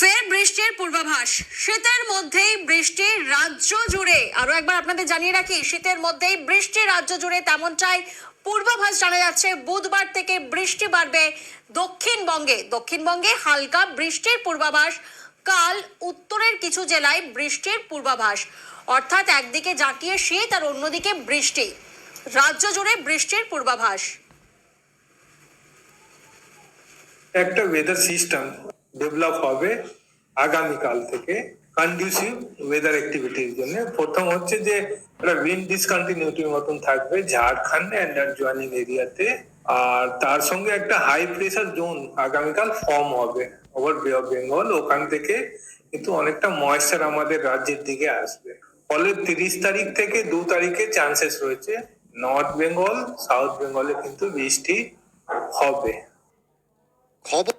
ফের বৃষ্টির পূর্বাভাস। শীতের মধ্যেই বৃষ্টি রাজ্য জুড়ে। আরো একবার আপনাদের জানিয়ে রাখি, শীতের মধ্যেই বৃষ্টি রাজ্য জুড়ে, তেমনটাই পূর্বাভাস জানা যাচ্ছে। বুধবার থেকে বৃষ্টি বাড়বে দক্ষিণবঙ্গে হালকা বৃষ্টির পূর্বাভাস। কাল উত্তরের কিছু জেলায় বৃষ্টির পূর্বাভাস, অর্থাৎ একদিকে জাঁকিয়ে শীত আর অন্যদিকে বৃষ্টি। রাজ্য জুড়ে বৃষ্টির পূর্বাভাস। একটা ওয়েদার সিস্টেম ডেভেলপ হবে আগামীকাল থেকে কন্ডিউসিভ ওয়েদার অ্যাক্টিভিটির জন্য। প্রথম হচ্ছে যে একটা উইন্ড ডিসকন্টিনিউটির মতন থাকবে ঝাড়খণ্ড এন্ড জয়েনিং এরিয়াতে, আর তার সঙ্গে একটা হাই প্রেসার জোন আগামীকাল ফর্ম হবে ওভার বে অফ বেঙ্গল। ওখান থেকে কিন্তু অনেকটা ময়েশ্চার আমাদের রাজ্যের দিকে আসবে। ফলে 30 তারিখ থেকে 2 তারিখে চান্সেস রয়েছে নর্থ বেঙ্গল সাউথ বেঙ্গলে কিন্তু বৃষ্টি হবে। খবর